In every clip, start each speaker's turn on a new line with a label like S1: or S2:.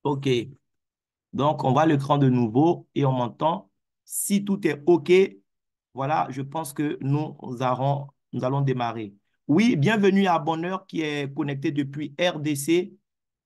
S1: OK. Donc, on voit l'écran de nouveau et on m'entend. Si tout est OK, voilà, je pense que nous allons démarrer. Oui, bienvenue à Bonheur qui est connecté depuis RDC.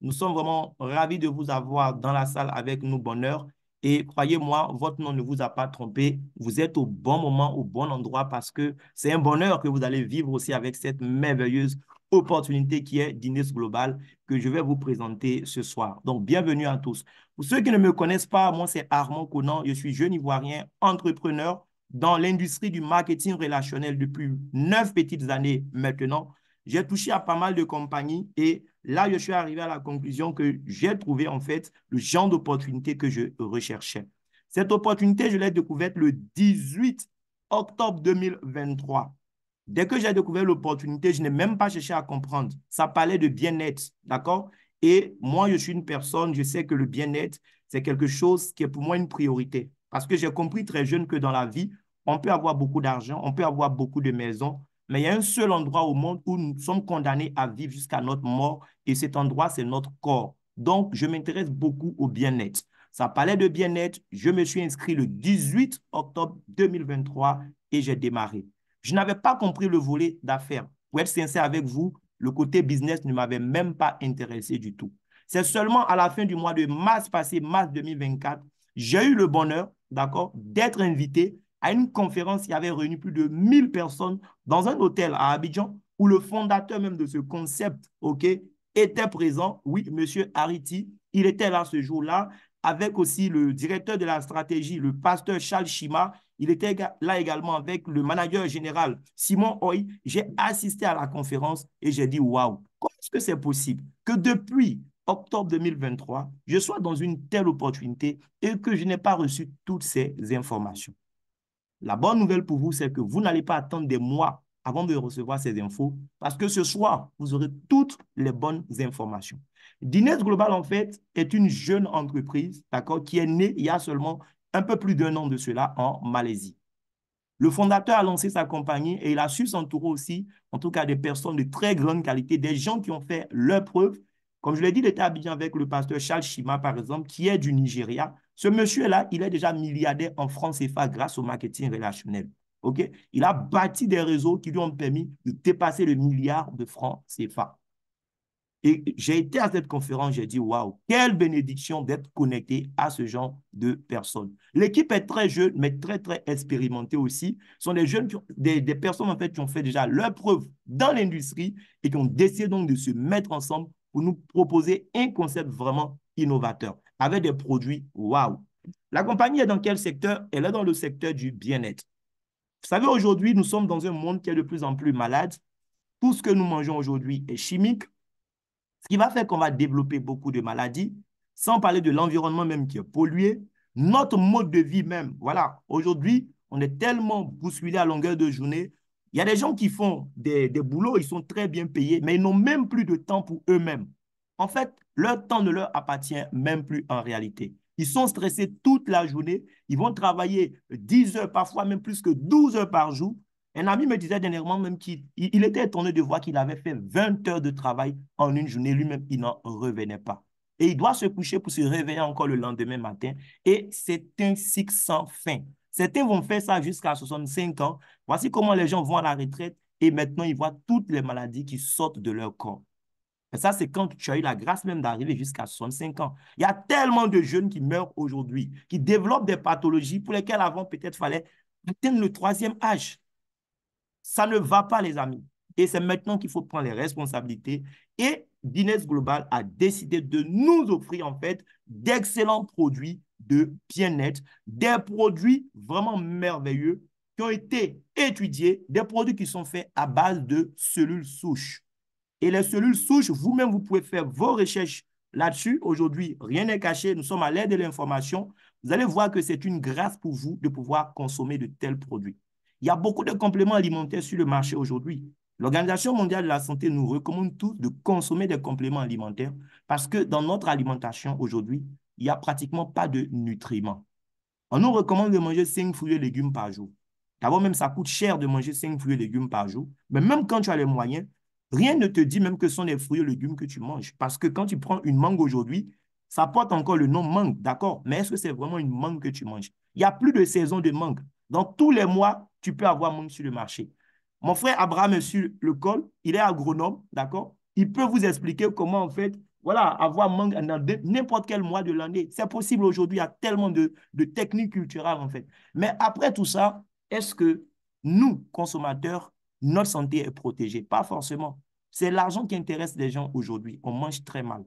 S1: Nous sommes vraiment ravis de vous avoir dans la salle avec nous, Bonheur. Et croyez-moi, votre nom ne vous a pas trompé. Vous êtes au bon moment, au bon endroit parce que c'est un bonheur que vous allez vivre aussi avec cette merveilleuse opportunité qui est d'Inès Global que je vais vous présenter ce soir. Donc, bienvenue à tous. Pour ceux qui ne me connaissent pas, moi, c'est Armand Conan. Je suis jeune Ivoirien, entrepreneur dans l'industrie du marketing relationnel depuis 9 petites années maintenant. J'ai touché à pas mal de compagnies et là, je suis arrivé à la conclusion que j'ai trouvé en fait le genre d'opportunité que je recherchais. Cette opportunité, je l'ai découverte le 18 octobre 2023. Dès que j'ai découvert l'opportunité, je n'ai même pas cherché à comprendre. Ça parlait de bien-être, d'accord? Et moi, je suis une personne, je sais que le bien-être, c'est quelque chose qui est pour moi une priorité. Parce que j'ai compris très jeune que dans la vie, on peut avoir beaucoup d'argent, on peut avoir beaucoup de maisons, mais il y a un seul endroit au monde où nous sommes condamnés à vivre jusqu'à notre mort, et cet endroit, c'est notre corps. Donc, je m'intéresse beaucoup au bien-être. Ça parlait de bien-être, je me suis inscrit le 18 octobre 2023 et j'ai démarré. Je n'avais pas compris le volet d'affaires. Pour être sincère avec vous, le côté business ne m'avait même pas intéressé du tout. C'est seulement à la fin du mois de mars passé, mars 2024, j'ai eu le bonheur, d'accord, d'être invité à une conférence qui avait réuni plus de 1000 personnes dans un hôtel à Abidjan où le fondateur même de ce concept, OK, était présent. Oui, monsieur Hariti, il était là ce jour-là avec aussi le directeur de la stratégie, le pasteur Charles Chima. Il était là également avec le manager général Simon Hoy. J'ai assisté à la conférence et j'ai dit, waouh, comment est-ce que c'est possible que depuis octobre 2023, je sois dans une telle opportunité et que je n'ai pas reçu toutes ces informations? La bonne nouvelle pour vous, c'est que vous n'allez pas attendre des mois avant de recevoir ces infos parce que ce soir, vous aurez toutes les bonnes informations. Diners Global, en fait, est une jeune entreprise, d'accord, qui est née il y a seulement un peu plus d'1 an de cela en Malaisie. Le fondateur a lancé sa compagnie et il a su s'entourer aussi, en tout cas, des personnes de très grande qualité, des gens qui ont fait leur preuve. Comme je l'ai dit, il était habillé avec le pasteur Charles Chima, par exemple, qui est du Nigeria. Ce monsieur-là, il est déjà milliardaire en francs CFA grâce au marketing relationnel. OK? Il a bâti des réseaux qui lui ont permis de dépasser le milliard de francs CFA. Et j'ai été à cette conférence, j'ai dit, waouh, quelle bénédiction d'être connecté à ce genre de personnes. L'équipe est très jeune, mais très, très expérimentée aussi. Ce sont des jeunes, des personnes en fait qui ont fait déjà leur preuve dans l'industrie et qui ont décidé donc de se mettre ensemble pour nous proposer un concept vraiment innovateur avec des produits waouh. La compagnie est dans quel secteur? Elle est dans le secteur du bien-être. Vous savez, aujourd'hui, nous sommes dans un monde qui est de plus en plus malade. Tout ce que nous mangeons aujourd'hui est chimique. Ce qui va faire qu'on va développer beaucoup de maladies, sans parler de l'environnement même qui est pollué, notre mode de vie même. Voilà, aujourd'hui, on est tellement bousculé à longueur de journée. Il y a des gens qui font des boulots, ils sont très bien payés, mais ils n'ont même plus de temps pour eux-mêmes. En fait, leur temps ne leur appartient même plus en réalité. Ils sont stressés toute la journée. Ils vont travailler 10 heures, parfois même plus que 12 heures par jour. Un ami me disait dernièrement même qu'il était étonné de voir qu'il avait fait 20 heures de travail en une journée. Lui-même, il n'en revenait pas. Et il doit se coucher pour se réveiller encore le lendemain matin. Et c'est un cycle sans fin. Certains vont faire ça jusqu'à 65 ans. Voici comment les gens vont à la retraite et maintenant ils voient toutes les maladies qui sortent de leur corps. Et ça, c'est quand tu as eu la grâce même d'arriver jusqu'à 65 ans. Il y a tellement de jeunes qui meurent aujourd'hui, qui développent des pathologies pour lesquelles avant peut-être fallait atteindre le troisième âge. Ça ne va pas, les amis. Et c'est maintenant qu'il faut prendre les responsabilités. Et Guinness Global a décidé de nous offrir en fait d'excellents produits de bien-être, des produits vraiment merveilleux qui ont été étudiés, des produits qui sont faits à base de cellules souches. Et les cellules souches, vous-même, vous pouvez faire vos recherches là-dessus. Aujourd'hui, rien n'est caché. Nous sommes à l'ère de l'information. Vous allez voir que c'est une grâce pour vous de pouvoir consommer de tels produits. Il y a beaucoup de compléments alimentaires sur le marché aujourd'hui. L'Organisation mondiale de la santé nous recommande tous de consommer des compléments alimentaires parce que dans notre alimentation aujourd'hui, il n'y a pratiquement pas de nutriments. On nous recommande de manger 5 fruits et légumes par jour. D'abord, même ça coûte cher de manger 5 fruits et légumes par jour. Mais même quand tu as les moyens, rien ne te dit même que ce sont des fruits et légumes que tu manges. Parce que quand tu prends une mangue aujourd'hui, Ça porte encore le nom mangue, d'accord? Mais est-ce que c'est vraiment une mangue que tu manges? Il n'y a plus de saison de mangue. Donc, tous les mois, tu peux avoir mangue sur le marché. Mon frère Abraham est sur le col, il est agronome, d'accord? Il peut vous expliquer comment, en fait, voilà, avoir mangue dans n'importe quel mois de l'année. C'est possible aujourd'hui, il y a tellement de techniques culturelles, en fait. Mais après tout ça, est-ce que nous, consommateurs, notre santé est protégée? Pas forcément. C'est l'argent qui intéresse les gens aujourd'hui. On mange très mal.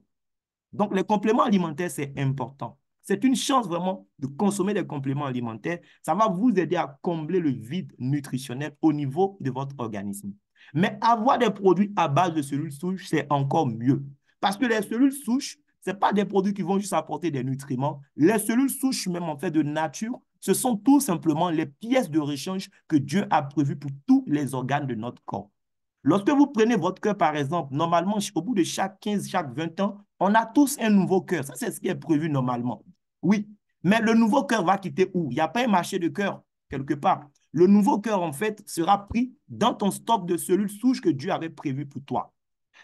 S1: Donc, les compléments alimentaires, c'est important. C'est une chance vraiment de consommer des compléments alimentaires. Ça va vous aider à combler le vide nutritionnel au niveau de votre organisme. Mais avoir des produits à base de cellules souches, c'est encore mieux. Parce que les cellules souches, ce n'est pas des produits qui vont juste apporter des nutriments. Les cellules souches, même en fait de nature, ce sont tout simplement les pièces de rechange que Dieu a prévues pour tous les organes de notre corps. Lorsque vous prenez votre cœur, par exemple, normalement, au bout de chaque 15, chaque 20 ans, on a tous un nouveau cœur. Ça, c'est ce qui est prévu normalement. Oui, mais le nouveau cœur va quitter où? Il n'y a pas un marché de cœur quelque part. Le nouveau cœur, en fait, sera pris dans ton stock de cellules souches que Dieu avait prévu pour toi.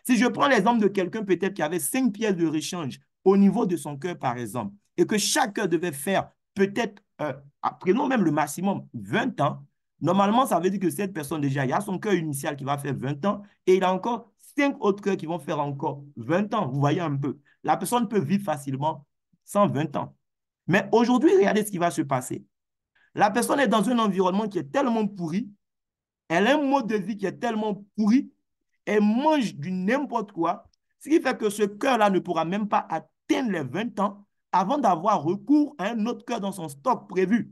S1: Si je prends l'exemple de quelqu'un peut-être qui avait 5 pièces de rechange au niveau de son cœur, par exemple, et que chaque cœur devait faire peut-être, prenons même le maximum, 20 ans, normalement, ça veut dire que cette personne, déjà, il y a son cœur initial qui va faire 20 ans et il a encore 5 autres cœurs qui vont faire encore 20 ans. Vous voyez un peu. La personne peut vivre facilement 120 ans. Mais aujourd'hui, regardez ce qui va se passer. La personne est dans un environnement qui est tellement pourri, elle a un mode de vie qui est tellement pourri, elle mange du n'importe quoi, ce qui fait que ce cœur-là ne pourra même pas atteindre les 20 ans avant d'avoir recours à un autre cœur dans son stock prévu.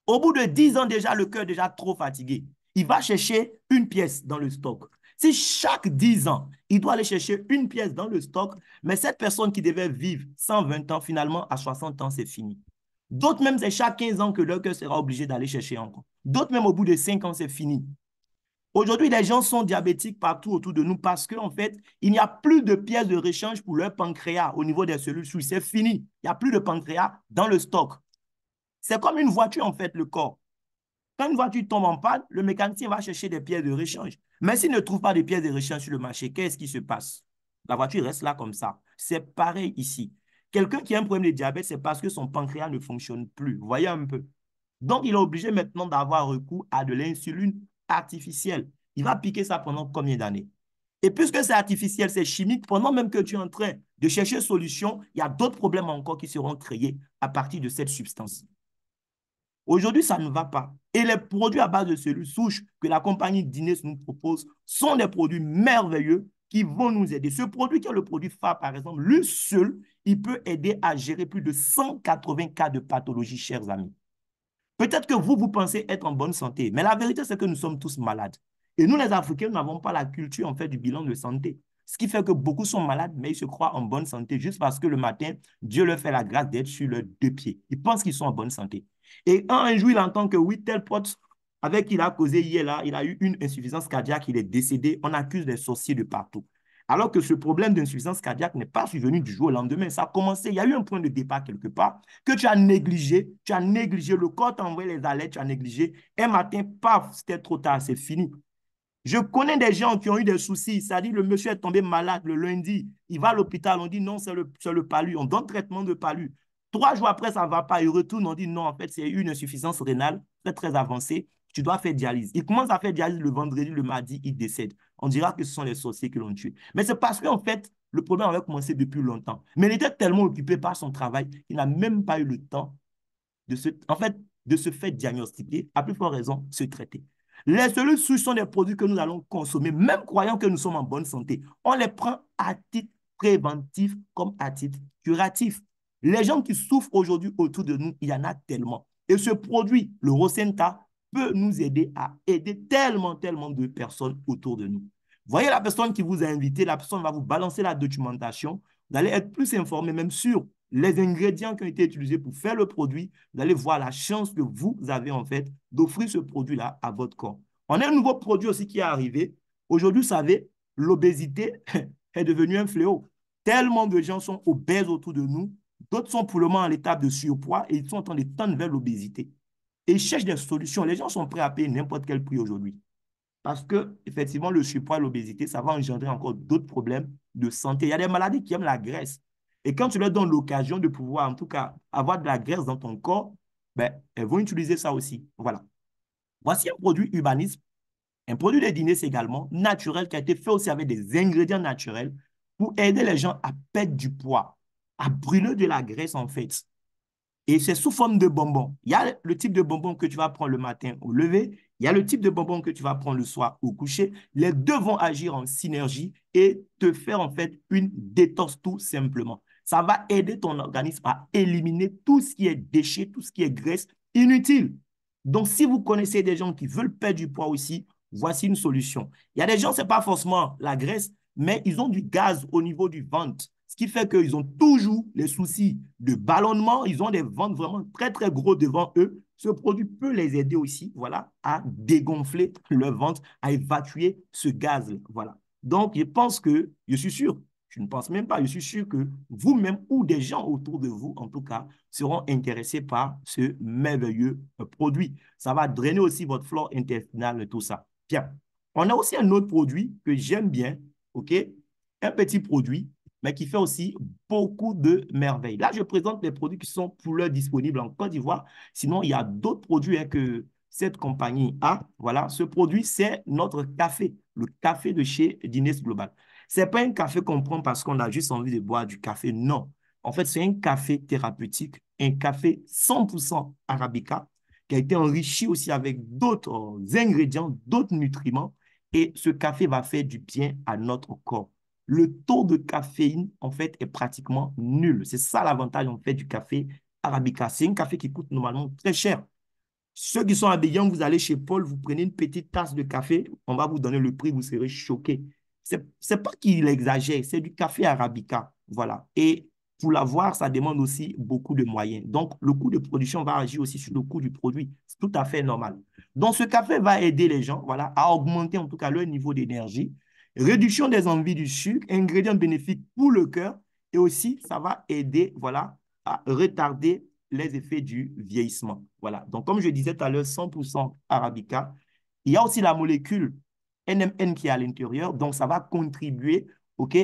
S1: Au bout de 10 ans déjà, le cœur est déjà trop fatigué. Il va chercher une pièce dans le stock. Si chaque 10 ans, il doit aller chercher une pièce dans le stock, mais cette personne qui devait vivre 120 ans, finalement, à 60 ans, c'est fini. D'autres même, c'est chaque 15 ans que leur cœur sera obligé d'aller chercher encore. D'autres même, au bout de 5 ans, c'est fini. Aujourd'hui, les gens sont diabétiques partout autour de nous parce qu'en fait, il n'y a plus de pièces de rechange pour leur pancréas au niveau des cellules souches. C'est fini. Il n'y a plus de pancréas dans le stock. C'est comme une voiture, en fait, le corps. Quand une voiture tombe en panne, le mécanicien va chercher des pièces de rechange. Mais s'il ne trouve pas de pièces de rechange sur le marché, qu'est-ce qui se passe? La voiture reste là comme ça. C'est pareil ici. Quelqu'un qui a un problème de diabète, c'est parce que son pancréas ne fonctionne plus. Vous voyez un peu. Donc, il est obligé maintenant d'avoir recours à de l'insuline artificielle. Il va piquer ça pendant combien d'années? Et puisque c'est artificiel, c'est chimique, pendant même que tu es en train de chercher solution, il y a d'autres problèmes encore qui seront créés à partir de cette substance. Aujourd'hui, ça ne va pas. Et les produits à base de cellules souches que la compagnie Dines nous propose sont des produits merveilleux qui vont nous aider. Ce produit qui est le produit phare, par exemple, lui seul, il peut aider à gérer plus de 180 cas de pathologie, chers amis. Peut-être que vous pensez être en bonne santé, mais la vérité, c'est que nous sommes tous malades. Et nous, les Africains, nous n'avons pas la culture, en fait, du bilan de santé. Ce qui fait que beaucoup sont malades, mais ils se croient en bonne santé juste parce que le matin, Dieu leur fait la grâce d'être sur leurs deux pieds. Ils pensent qu'ils sont en bonne santé. Et un jour, il entend que oui, tel pote avec qui il a causé hier, là, il a eu une insuffisance cardiaque, il est décédé. On accuse des sorciers de partout. Alors que ce problème d'insuffisance cardiaque n'est pas survenu du jour au lendemain. Ça a commencé, il y a eu un point de départ quelque part que tu as négligé, le corps t'a envoyé les alertes, tu as négligé. Un matin, paf, c'était trop tard, c'est fini. Je connais des gens qui ont eu des soucis, c'est-à-dire le monsieur est tombé malade le lundi, il va à l'hôpital, on dit non, c'est le palu, on donne traitement de palu. 3 jours après, ça ne va pas, il retourne, on dit non, en fait, c'est une insuffisance rénale très, très avancée, tu dois faire dialyse. Il commence à faire dialyse le vendredi, le mardi, il décède. On dira que ce sont les sorciers qui l'ont tué. Mais c'est parce qu'en fait, le problème avait commencé depuis longtemps. Mais il était tellement occupé par son travail qu'il n'a même pas eu le temps en fait, de se faire diagnostiquer, à plus forte raison, se traiter. Les cellules souches sont des produits que nous allons consommer, même croyant que nous sommes en bonne santé. On les prend à titre préventif comme à titre curatif. Les gens qui souffrent aujourd'hui autour de nous, il y en a tellement. Et ce produit, le Rosenta, peut nous aider à aider tellement, tellement de personnes autour de nous. Voyez la personne qui vous a invité, la personne va vous balancer la documentation. Vous allez être plus informé même sur les ingrédients qui ont été utilisés pour faire le produit. Vous allez voir la chance que vous avez en fait d'offrir ce produit-là à votre corps. On a un nouveau produit aussi qui est arrivé. Aujourd'hui, vous savez, l'obésité est devenue un fléau. Tellement de gens sont obèses autour de nous. D'autres sont pour le moment à l'étape de surpoids et ils sont en train de tendre vers l'obésité. Et ils cherchent des solutions. Les gens sont prêts à payer n'importe quel prix aujourd'hui. Parce que, effectivement, le surpoids et l'obésité, ça va engendrer encore d'autres problèmes de santé. Il y a des maladies qui aiment la graisse. Et quand tu leur donnes l'occasion de pouvoir, en tout cas, avoir de la graisse dans ton corps, ben, elles vont utiliser ça aussi. Voilà. Voici un produit Urbanisme. Un produit de dîner, c'est également naturel, qui a été fait aussi avec des ingrédients naturels pour aider les gens à perdre du poids, à brûler de la graisse, en fait. Et c'est sous forme de bonbons. Il y a le type de bonbons que tu vas prendre le matin au lever. Il y a le type de bonbons que tu vas prendre le soir au coucher. Les deux vont agir en synergie et te faire en fait une détox tout simplement. Ça va aider ton organisme à éliminer tout ce qui est déchet, tout ce qui est graisse inutile. Donc, si vous connaissez des gens qui veulent perdre du poids aussi, voici une solution. Il y a des gens, ce n'est pas forcément la graisse, mais ils ont du gaz au niveau du ventre. Ce qui fait qu'ils ont toujours les soucis de ballonnement. Ils ont des ventres vraiment très, très gros devant eux. Ce produit peut les aider aussi, voilà, à dégonfler le ventre, à évacuer ce gaz. Voilà. Donc, je pense que, je suis sûr, je ne pense même pas, je suis sûr que vous-même ou des gens autour de vous, en tout cas, seront intéressés par ce merveilleux produit. Ça va drainer aussi votre flore intestinale et tout ça. Bien. On a aussi un autre produit que j'aime bien, OK? Un petit produit mais qui fait aussi beaucoup de merveilles. Là, je présente les produits qui sont pour l'heure disponibles en Côte d'Ivoire. Sinon, il y a d'autres produits que cette compagnie a. Voilà, ce produit, c'est notre café, le café de chez Guinness Global. Ce n'est pas un café qu'on prend parce qu'on a juste envie de boire du café, non. En fait, c'est un café thérapeutique, un café 100% arabica, qui a été enrichi aussi avec d'autres ingrédients, d'autres nutriments. Et ce café va faire du bien à notre corps. Le taux de caféine, en fait, est pratiquement nul. C'est ça l'avantage, en fait, du café Arabica. C'est un café qui coûte normalement très cher. Ceux qui sont à Abidjan, vous allez chez Paul, vous prenez une petite tasse de café, on va vous donner le prix, vous serez choqué. C'est pas qu'il exagère, c'est du café Arabica. Voilà. Et pour l'avoir, ça demande aussi beaucoup de moyens. Donc, le coût de production va agir aussi sur le coût du produit. C'est tout à fait normal. Donc, ce café va aider les gens, voilà, à augmenter en tout cas leur niveau d'énergie. Réduction des envies du sucre, ingrédient bénéfique pour le cœur. Et aussi, ça va aider, voilà, à retarder les effets du vieillissement. Voilà. Donc, comme je disais tout à l'heure, 100% Arabica. Il y a aussi la molécule NMN qui est à l'intérieur. Donc, ça va contribuer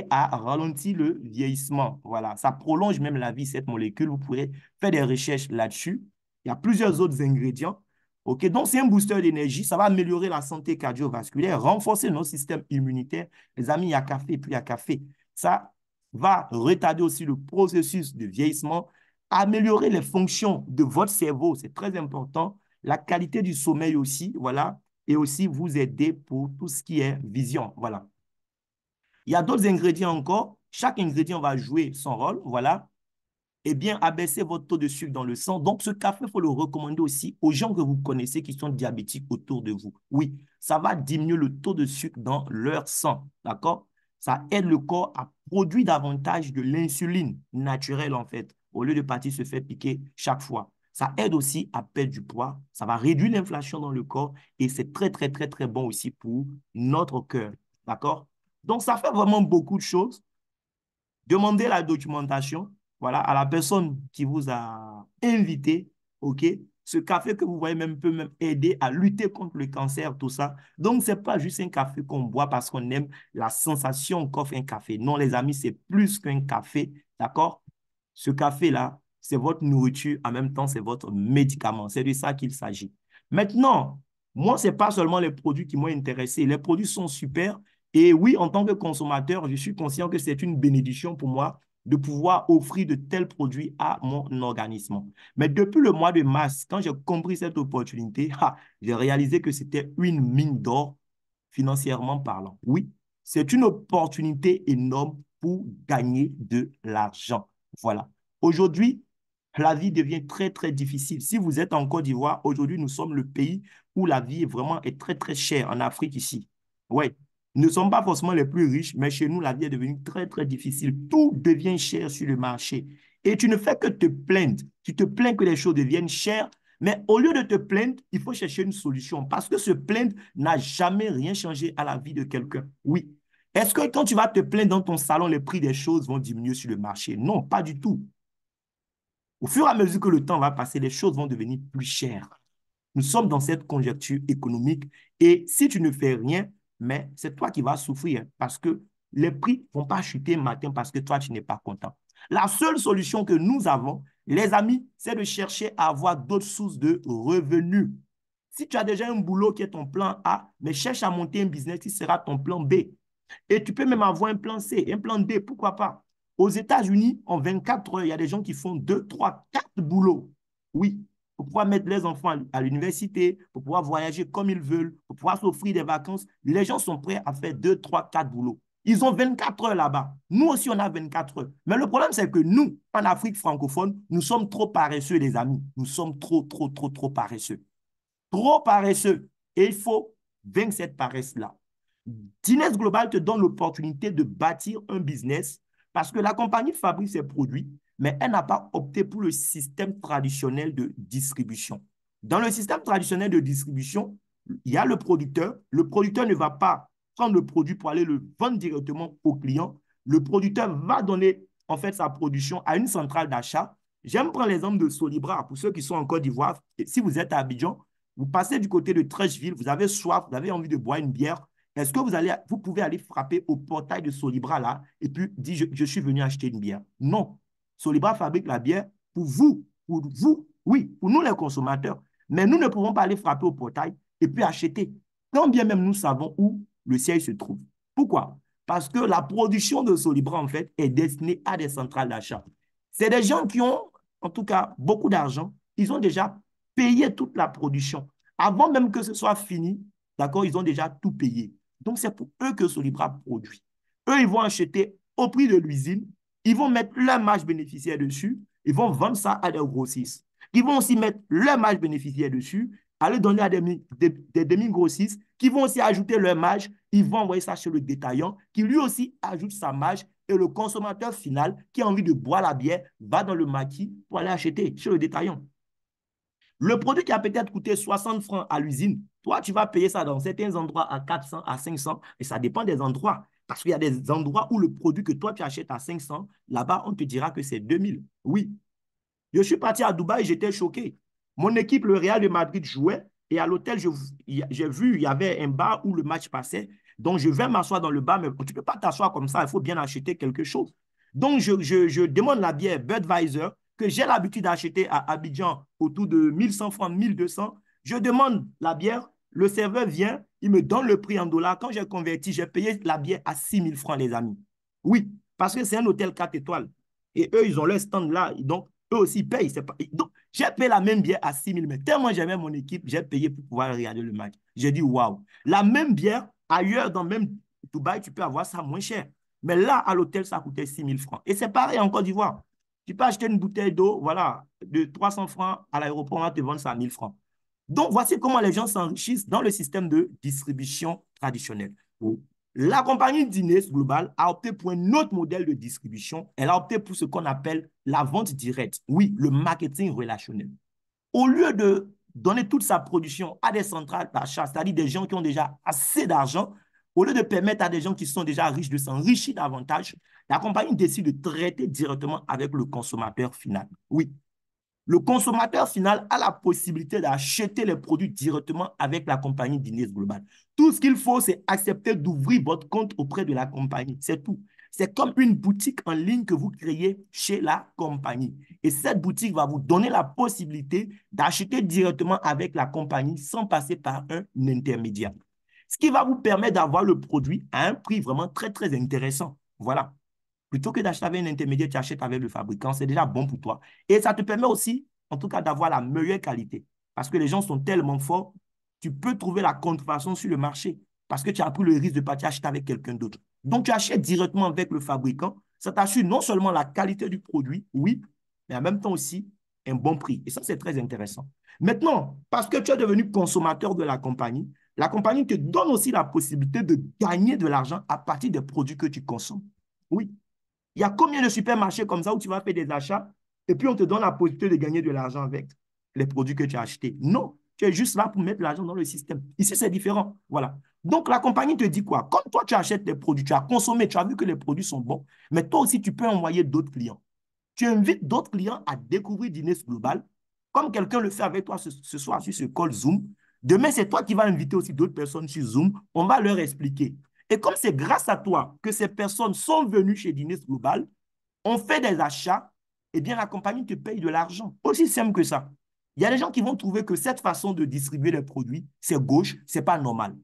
S1: à ralentir le vieillissement. Voilà. Ça prolonge même la vie, cette molécule. Vous pourrez faire des recherches là-dessus. Il y a plusieurs autres ingrédients. Donc, c'est un booster d'énergie. Ça va améliorer la santé cardiovasculaire, renforcer notre système immunitaire. Les amis, il y a café, puis il y a café. Ça va retarder aussi le processus de vieillissement, améliorer les fonctions de votre cerveau, c'est très important. La qualité du sommeil aussi, voilà. Et aussi vous aider pour tout ce qui est vision, voilà. Il y a d'autres ingrédients encore. Chaque ingrédient va jouer son rôle, voilà. Eh bien, abaisser votre taux de sucre dans le sang. Donc, ce café, il faut le recommander aussi aux gens que vous connaissez qui sont diabétiques autour de vous. Oui, ça va diminuer le taux de sucre dans leur sang, d'accord? Ça aide le corps à produire davantage de l'insuline naturelle, en fait, au lieu de partir se faire piquer chaque fois. Ça aide aussi à perdre du poids. Ça va réduire l'inflation dans le corps et c'est très, très, très, très bon aussi pour notre cœur, d'accord? Donc, ça fait vraiment beaucoup de choses. Demandez la documentation, voilà, à la personne qui vous a invité, OK? Ce café que vous voyez même peut même aider à lutter contre le cancer, tout ça. Donc, ce n'est pas juste un café qu'on boit parce qu'on aime la sensation qu'offre un café. Non, les amis, c'est plus qu'un café, d'accord? Ce café-là, c'est votre nourriture, en même temps, c'est votre médicament. C'est de ça qu'il s'agit. Maintenant, moi, ce n'est pas seulement les produits qui m'ont intéressé. Les produits sont super, et oui, en tant que consommateur, je suis conscient que c'est une bénédiction pour moi de pouvoir offrir de tels produits à mon organisme. Mais depuis le mois de mars, quand j'ai compris cette opportunité, j'ai réalisé que c'était une mine d'or financièrement parlant. Oui, c'est une opportunité énorme pour gagner de l'argent. Voilà. Aujourd'hui, la vie devient très, très difficile. Si vous êtes en Côte d'Ivoire, aujourd'hui, nous sommes le pays où la vie est très, très chère en Afrique ici. Oui, nous ne sommes pas forcément les plus riches, mais chez nous, la vie est devenue très, très difficile. Tout devient cher sur le marché. Et tu ne fais que te plaindre. Tu te plains que les choses deviennent chères, mais au lieu de te plaindre, il faut chercher une solution parce que se plaindre n'a jamais rien changé à la vie de quelqu'un. Oui. Est-ce que quand tu vas te plaindre dans ton salon, les prix des choses vont diminuer sur le marché? Non, pas du tout. Au fur et à mesure que le temps va passer, les choses vont devenir plus chères. Nous sommes dans cette conjoncture économique et si tu ne fais rien, mais c'est toi qui vas souffrir parce que les prix ne vont pas chuter matin parce que toi, tu n'es pas content. La seule solution que nous avons, les amis, c'est de chercher à avoir d'autres sources de revenus. Si tu as déjà un boulot qui est ton plan A, mais cherche à monter un business qui sera ton plan B. Et tu peux même avoir un plan C, un plan D, pourquoi pas. Aux États-Unis, en 24 heures, il y a des gens qui font 2, 3, 4 boulots. Oui, pour pouvoir mettre les enfants à l'université, pour pouvoir voyager comme ils veulent, pour pouvoir s'offrir des vacances. Les gens sont prêts à faire 2, 3, 4 boulots. Ils ont 24 heures là-bas. Nous aussi, on a 24 heures. Mais le problème, c'est que nous, en Afrique francophone, nous sommes trop paresseux, les amis. Nous sommes trop, trop, trop, trop paresseux. Trop paresseux. Et il faut vaincre cette paresse-là. Guinness Global te donne l'opportunité de bâtir un business parce que la compagnie fabrique ses produits, mais elle n'a pas opté pour le système traditionnel de distribution. Dans le système traditionnel de distribution, il y a le producteur. Le producteur ne va pas prendre le produit pour aller le vendre directement au client. Le producteur va donner en fait sa production à une centrale d'achat. J'aime prendre l'exemple de Solibra pour ceux qui sont en Côte d'Ivoire. Si vous êtes à Abidjan, vous passez du côté de Trècheville, vous avez soif, vous avez envie de boire une bière. Est-ce que vous pouvez aller frapper au portail de Solibra là et puis dire je suis venu acheter une bière? Non. Solibra fabrique la bière pour vous, oui, pour nous les consommateurs. Mais nous ne pouvons pas aller frapper au portail et puis acheter. Quand bien même nous savons où le siège se trouve. Pourquoi? Parce que la production de Solibra, en fait, est destinée à des centrales d'achat. C'est des gens qui ont, en tout cas, beaucoup d'argent. Ils ont déjà payé toute la production. Avant même que ce soit fini, d'accord, ils ont déjà tout payé. Donc, c'est pour eux que Solibra produit. Eux, ils vont acheter au prix de l'usine, ils vont mettre leur marge bénéficiaire dessus, ils vont vendre ça à des grossistes. Ils vont aussi mettre leur marge bénéficiaire dessus, aller donner à des demi-grossistes qui vont aussi ajouter leur marge, ils vont envoyer ça chez le détaillant qui lui aussi ajoute sa marge et le consommateur final qui a envie de boire la bière va dans le maquis pour aller acheter chez le détaillant. Le produit qui a peut-être coûté 60 francs à l'usine, toi, tu vas payer ça dans certains endroits à 400, à 500, et ça dépend des endroits. Parce qu'il y a des endroits où le produit que toi, tu achètes à 500, là-bas, on te dira que c'est 2000. Oui. Je suis parti à Dubaï, j'étais choqué. Mon équipe, le Real de Madrid, jouait, et à l'hôtel, j'ai vu, il y avait un bar où le match passait. Donc, je vais m'asseoir dans le bar, mais tu ne peux pas t'asseoir comme ça, il faut bien acheter quelque chose. Donc, je demande la bière Budweiser que j'ai l'habitude d'acheter à Abidjan autour de 1100 francs, 1200. Je demande la bière, le serveur vient, il me donne le prix en dollars. Quand j'ai converti, j'ai payé la bière à 6000 francs, les amis. Oui, parce que c'est un hôtel 4 étoiles. Et eux, ils ont leur stand là. Donc, eux aussi payent. Pas... Donc, j'ai payé la même bière à 6000, mais tellement j'aimais mon équipe, j'ai payé pour pouvoir regarder le match. J'ai dit, waouh. La même bière, ailleurs, dans même Dubaï, tu peux avoir ça moins cher. Mais là, à l'hôtel, ça coûtait 6000 francs. Et c'est pareil en Côte d'Ivoire. Tu peux acheter une bouteille d'eau, voilà, de 300 francs à l'aéroport, on va te vendre ça à 1000 francs. Donc, voici comment les gens s'enrichissent dans le système de distribution traditionnel. La compagnie Guinness Global a opté pour un autre modèle de distribution. Elle a opté pour ce qu'on appelle la vente directe. Oui, le marketing relationnel. Au lieu de donner toute sa production à des centrales d'achat, c'est-à-dire des gens qui ont déjà assez d'argent, au lieu de permettre à des gens qui sont déjà riches de s'enrichir davantage, la compagnie décide de traiter directement avec le consommateur final. Oui, le consommateur final a la possibilité d'acheter les produits directement avec la compagnie Guinness Global. Tout ce qu'il faut, c'est accepter d'ouvrir votre compte auprès de la compagnie. C'est tout. C'est comme une boutique en ligne que vous créez chez la compagnie. Et cette boutique va vous donner la possibilité d'acheter directement avec la compagnie sans passer par un intermédiaire. Ce qui va vous permettre d'avoir le produit à un prix vraiment très, très intéressant. Voilà. Plutôt que d'acheter avec un intermédiaire, tu achètes avec le fabricant, c'est déjà bon pour toi. Et ça te permet aussi, en tout cas, d'avoir la meilleure qualité. Parce que les gens sont tellement forts, tu peux trouver la contrefaçon sur le marché parce que tu as pris le risque de partir acheter avec quelqu'un d'autre. Donc, tu achètes directement avec le fabricant. Ça t'assure non seulement la qualité du produit, oui, mais en même temps aussi un bon prix. Et ça, c'est très intéressant. Maintenant, parce que tu es devenu consommateur de la compagnie te donne aussi la possibilité de gagner de l'argent à partir des produits que tu consommes. Oui, il y a combien de supermarchés comme ça où tu vas faire des achats et puis on te donne la possibilité de gagner de l'argent avec les produits que tu as achetés? Non, tu es juste là pour mettre l'argent dans le système. Ici, c'est différent. Voilà. Donc, la compagnie te dit quoi? Comme toi, tu achètes des produits, tu as consommé, tu as vu que les produits sont bons, mais toi aussi, tu peux envoyer d'autres clients. Tu invites d'autres clients à découvrir Guinness Global, comme quelqu'un le fait avec toi ce soir sur ce call Zoom. Demain, c'est toi qui vas inviter aussi d'autres personnes sur Zoom. On va leur expliquer. Et comme c'est grâce à toi que ces personnes sont venues chez Diners Global, on fait des achats, eh bien, la compagnie te paye de l'argent. Aussi simple que ça. Il y a des gens qui vont trouver que cette façon de distribuer les produits, c'est gauche, c'est pas normal.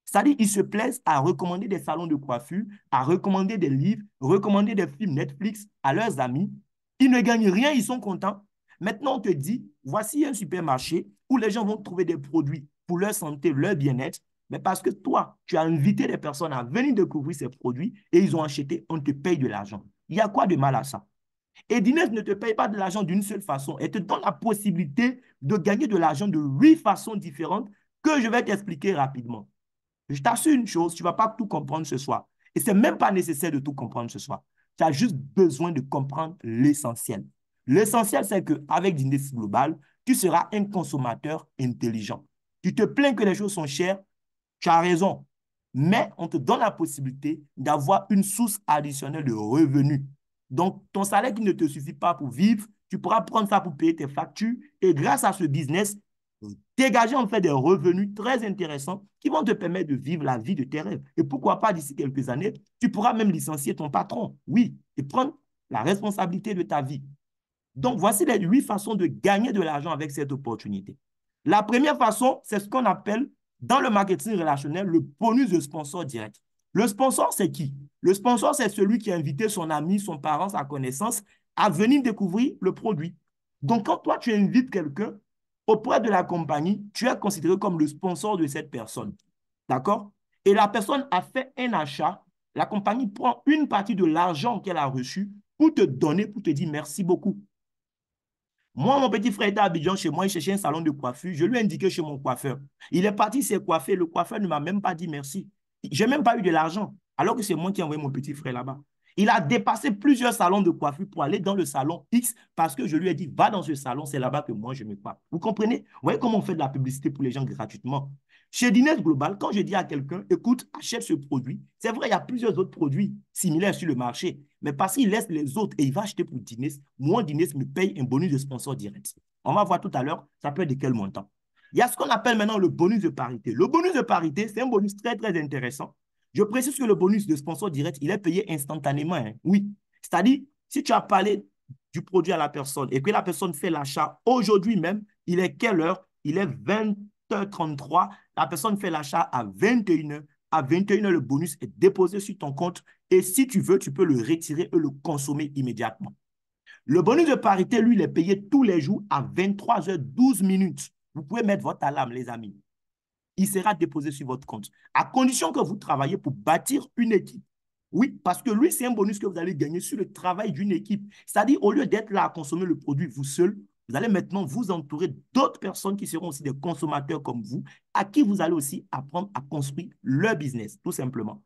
S1: C'est-à-dire, ils se plaisent à recommander des salons de coiffure, à recommander des livres, recommander des films Netflix à leurs amis. Ils ne gagnent rien, ils sont contents. Maintenant, on te dit, voici un supermarché où les gens vont trouver des produits pour leur santé, leur bien-être, mais parce que toi, tu as invité des personnes à venir découvrir ces produits et ils ont acheté, on te paye de l'argent. Il y a quoi de mal à ça? Et Diners ne te paye pas de l'argent d'une seule façon. Elle te donne la possibilité de gagner de l'argent de 8 façons différentes que je vais t'expliquer rapidement. Je t'assure une chose, tu ne vas pas tout comprendre ce soir. Et ce n'est même pas nécessaire de tout comprendre ce soir. Tu as juste besoin de comprendre l'essentiel. L'essentiel, c'est qu'avec Diners Global, tu seras un consommateur intelligent. Tu te plains que les choses sont chères, tu as raison. Mais on te donne la possibilité d'avoir une source additionnelle de revenus. Donc, ton salaire qui ne te suffit pas pour vivre, tu pourras prendre ça pour payer tes factures et grâce à ce business, dégager en fait des revenus très intéressants qui vont te permettre de vivre la vie de tes rêves. Et pourquoi pas d'ici quelques années, tu pourras même licencier ton patron, oui, et prendre la responsabilité de ta vie. Donc, voici les 8 façons de gagner de l'argent avec cette opportunité. La première façon, c'est ce qu'on appelle dans le marketing relationnel le bonus de sponsor direct. Le sponsor, c'est qui? Le sponsor, c'est celui qui a invité son ami, son parent, sa connaissance à venir découvrir le produit. Donc, quand toi, tu invites quelqu'un auprès de la compagnie, tu es considéré comme le sponsor de cette personne. D'accord? Et la personne a fait un achat, la compagnie prend une partie de l'argent qu'elle a reçu pour te donner, pour te dire merci beaucoup. Moi, mon petit frère était à Abidjan chez moi, il cherchait un salon de coiffure. Je lui ai indiqué chez mon coiffeur. Il est parti s'est coiffé. Le coiffeur ne m'a même pas dit merci. Je n'ai même pas eu de l'argent, alors que c'est moi qui ai envoyé mon petit frère là-bas. Il a dépassé plusieurs salons de coiffure pour aller dans le salon X parce que je lui ai dit, va dans ce salon, c'est là-bas que moi je me coiffe. Vous comprenez? Vous voyez comment on fait de la publicité pour les gens gratuitement? Chez Diners Global, quand je dis à quelqu'un, écoute, achète ce produit, c'est vrai, il y a plusieurs autres produits similaires sur le marché, mais parce qu'il laisse les autres et il va acheter pour Diners, moi, Diners me paye un bonus de sponsor direct. On va voir tout à l'heure, ça peut être de quel montant. Il y a ce qu'on appelle maintenant le bonus de parité. Le bonus de parité, c'est un bonus très, très intéressant. Je précise que le bonus de sponsor direct, il est payé instantanément. Hein. Oui. C'est-à-dire, si tu as parlé du produit à la personne et que la personne fait l'achat aujourd'hui même, il est quelle heure? Il est 20h33. La personne fait l'achat à 21h. À 21h, le bonus est déposé sur ton compte et si tu veux, tu peux le retirer et le consommer immédiatement. Le bonus de parité, lui, il est payé tous les jours à 23h12 minutes. Vous pouvez mettre votre alarme, les amis. Il sera déposé sur votre compte, à condition que vous travaillez pour bâtir une équipe. Oui, parce que lui, c'est un bonus que vous allez gagner sur le travail d'une équipe. C'est-à-dire, au lieu d'être là à consommer le produit vous seul, vous allez maintenant vous entourer d'autres personnes qui seront aussi des consommateurs comme vous, à qui vous allez aussi apprendre à construire leur business, tout simplement.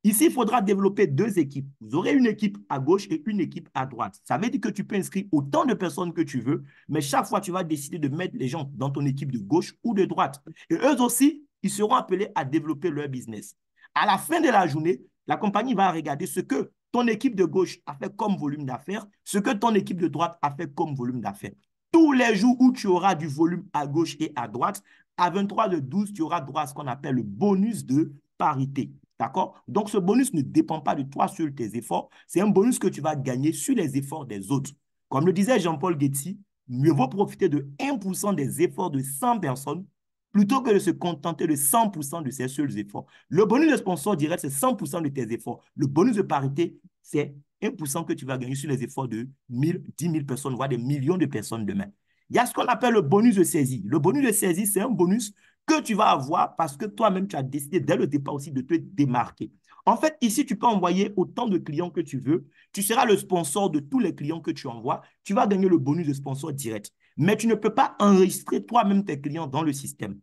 S1: Ici, il faudra développer 2 équipes. Vous aurez une équipe à gauche et une équipe à droite. Ça veut dire que tu peux inscrire autant de personnes que tu veux, mais chaque fois, tu vas décider de mettre les gens dans ton équipe de gauche ou de droite. Et eux aussi, ils seront appelés à développer leur business. À la fin de la journée, la compagnie va regarder ce que ton équipe de gauche a fait comme volume d'affaires, ce que ton équipe de droite a fait comme volume d'affaires. Tous les jours où tu auras du volume à gauche et à droite, à 23h12, tu auras droit à ce qu'on appelle le bonus de parité. D'accord? Donc, ce bonus ne dépend pas de toi sur tes efforts. C'est un bonus que tu vas gagner sur les efforts des autres. Comme le disait Jean-Paul Getty, mieux vaut profiter de 1% des efforts de 100 personnes plutôt que de se contenter de 100% de ses seuls efforts. Le bonus de sponsor direct, c'est 100% de tes efforts. Le bonus de parité, c'est 1% que tu vas gagner sur les efforts de 1000, 10 000 personnes, voire des millions de personnes demain. Il y a ce qu'on appelle le bonus de saisie. Le bonus de saisie, c'est un bonus que tu vas avoir parce que toi-même, tu as décidé dès le départ aussi de te démarquer. En fait, ici, tu peux envoyer autant de clients que tu veux. Tu seras le sponsor de tous les clients que tu envoies. Tu vas gagner le bonus de sponsor direct. Mais tu ne peux pas enregistrer toi-même tes clients dans le système.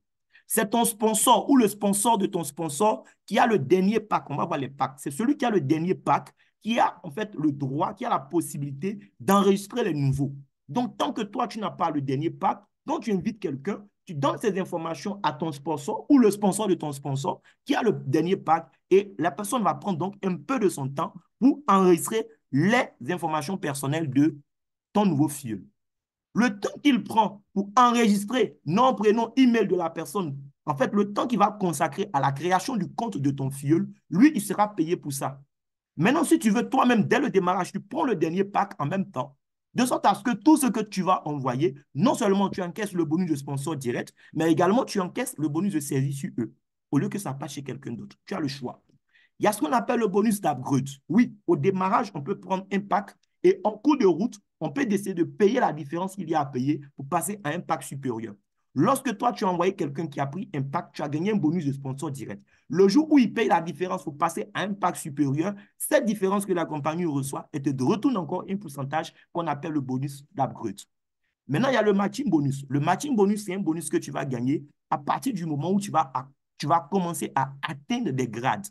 S1: C'est ton sponsor ou le sponsor de ton sponsor qui a le dernier pack. On va voir les packs. C'est celui qui a le dernier pack qui a en fait le droit, qui a la possibilité d'enregistrer les nouveaux. Donc, tant que toi, tu n'as pas le dernier pack, quand tu invites quelqu'un, tu donnes ces informations à ton sponsor ou le sponsor de ton sponsor qui a le dernier pack et la personne va prendre donc un peu de son temps pour enregistrer les informations personnelles de ton nouveau filleul. Le temps qu'il prend pour enregistrer nom, prénom, email de la personne En fait, le temps qu'il va consacrer à la création du compte de ton filleul, lui, il sera payé pour ça. Maintenant, si tu veux toi-même, dès le démarrage, tu prends le dernier pack en même temps, de sorte à ce que tout ce que tu vas envoyer, non seulement tu encaisses le bonus de sponsor direct, mais également tu encaisses le bonus de saisie sur eux, au lieu que ça passe chez quelqu'un d'autre. Tu as le choix. Il y a ce qu'on appelle le bonus d'upgrade. Oui, au démarrage, on peut prendre un pack et en cours de route, on peut décider de payer la différence qu'il y a à payer pour passer à un pack supérieur. Lorsque toi, tu as envoyé quelqu'un qui a pris un pack, tu as gagné un bonus de sponsor direct. Le jour où il paye la différence pour passer à un pack supérieur, cette différence que la compagnie reçoit, elle te retourne encore un pourcentage qu'on appelle le bonus d'upgrade. Maintenant, il y a le matching bonus. Le matching bonus, c'est un bonus que tu vas gagner à partir du moment où tu vas commencer à atteindre des grades.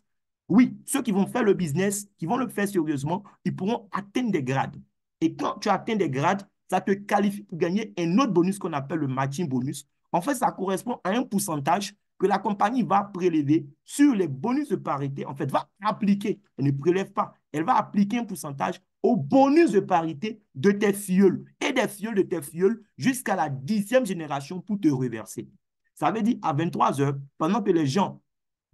S1: Oui, ceux qui vont faire le business, qui vont le faire sérieusement, ils pourront atteindre des grades. Et quand tu atteins des grades, ça te qualifie pour gagner un autre bonus qu'on appelle le matching bonus. En fait, ça correspond à un pourcentage que la compagnie va prélever sur les bonus de parité. En fait, va appliquer, elle ne prélève pas, elle va appliquer un pourcentage au bonus de parité de tes filleuls et des filleuls de tes filleuls jusqu'à la 10e génération pour te reverser. Ça veut dire à 23 heures, pendant que les gens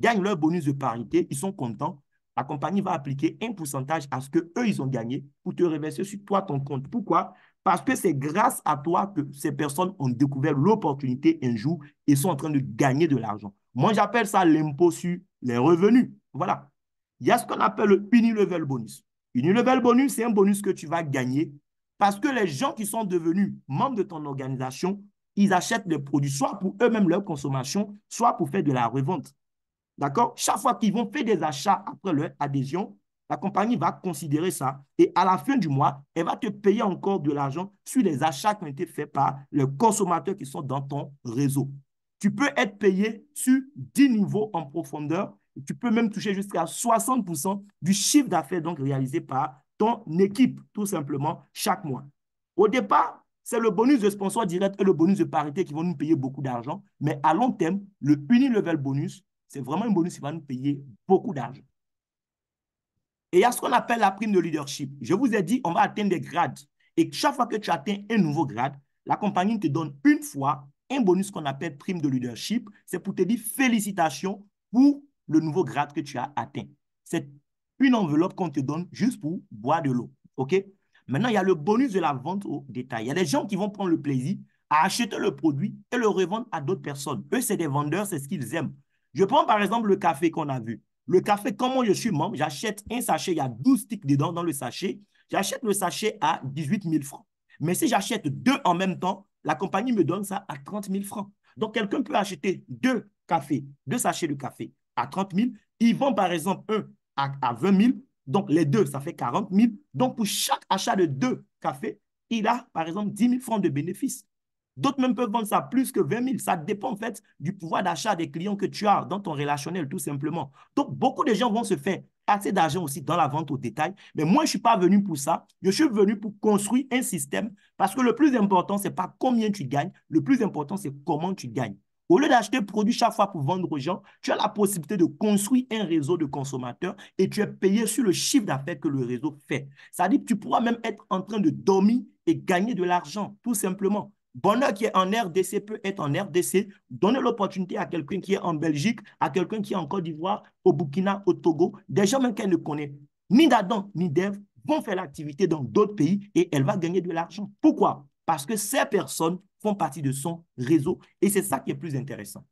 S1: gagnent leur bonus de parité, ils sont contents, la compagnie va appliquer un pourcentage à ce qu'eux, ils ont gagné pour te reverser sur toi ton compte. Pourquoi? Parce que c'est grâce à toi que ces personnes ont découvert l'opportunité un jour et sont en train de gagner de l'argent. Moi, j'appelle ça l'impôt sur les revenus. Voilà. Il y a ce qu'on appelle le unilevel bonus. Unilevel bonus, c'est un bonus que tu vas gagner parce que les gens qui sont devenus membres de ton organisation, ils achètent des produits soit pour eux-mêmes leur consommation, soit pour faire de la revente. D'accord? Chaque fois qu'ils vont faire des achats après leur adhésion, la compagnie va considérer ça et à la fin du mois, elle va te payer encore de l'argent sur les achats qui ont été faits par les consommateurs qui sont dans ton réseau. Tu peux être payé sur 10 niveaux en profondeur. Tu peux même toucher jusqu'à 60% du chiffre d'affaires donc réalisé par ton équipe, tout simplement, chaque mois. Au départ, c'est le bonus de sponsor direct et le bonus de parité qui vont nous payer beaucoup d'argent. Mais à long terme, le unilevel bonus, c'est vraiment un bonus qui va nous payer beaucoup d'argent. Et il y a ce qu'on appelle la prime de leadership. Je vous ai dit, on va atteindre des grades. Et chaque fois que tu atteins un nouveau grade, la compagnie te donne une fois un bonus qu'on appelle prime de leadership. C'est pour te dire félicitations pour le nouveau grade que tu as atteint. C'est une enveloppe qu'on te donne juste pour boire de l'eau. OK? Maintenant, il y a le bonus de la vente au détail. Il y a des gens qui vont prendre le plaisir à acheter le produit et le revendre à d'autres personnes. Eux, c'est des vendeurs, c'est ce qu'ils aiment. Je prends par exemple le café qu'on a vu. Le café, comment je suis membre, j'achète un sachet, il y a 12 sticks dedans dans le sachet. J'achète le sachet à 18 000 francs. Mais si j'achète deux en même temps, la compagnie me donne ça à 30 000 francs. Donc, quelqu'un peut acheter deux sachets de café à 30 000. Ils vend par exemple un à 20 000. Donc, les deux, ça fait 40 000. Donc, pour chaque achat de deux cafés, il a par exemple 10 000 francs de bénéfices. D'autres même peuvent vendre ça plus que 20 000. Ça dépend en fait du pouvoir d'achat des clients que tu as dans ton relationnel, tout simplement. Donc, beaucoup de gens vont se faire assez d'argent aussi dans la vente au détail. Mais moi, je ne suis pas venu pour ça. Je suis venu pour construire un système parce que le plus important, ce n'est pas combien tu gagnes. Le plus important, c'est comment tu gagnes. Au lieu d'acheter produit chaque fois pour vendre aux gens, tu as la possibilité de construire un réseau de consommateurs et tu es payé sur le chiffre d'affaires que le réseau fait. Ça veut dire que tu pourras même être en train de dormir et gagner de l'argent, tout simplement. Bonheur qui est en RDC peut être en RDC. Donner l'opportunité à quelqu'un qui est en Belgique, à quelqu'un qui est en Côte d'Ivoire, au Burkina, au Togo, des gens même qu'elle ne connaît ni d'Adam ni d'Ève vont faire l'activité dans d'autres pays et elle va gagner de l'argent. Pourquoi? Parce que ces personnes font partie de son réseau et c'est ça qui est plus intéressant.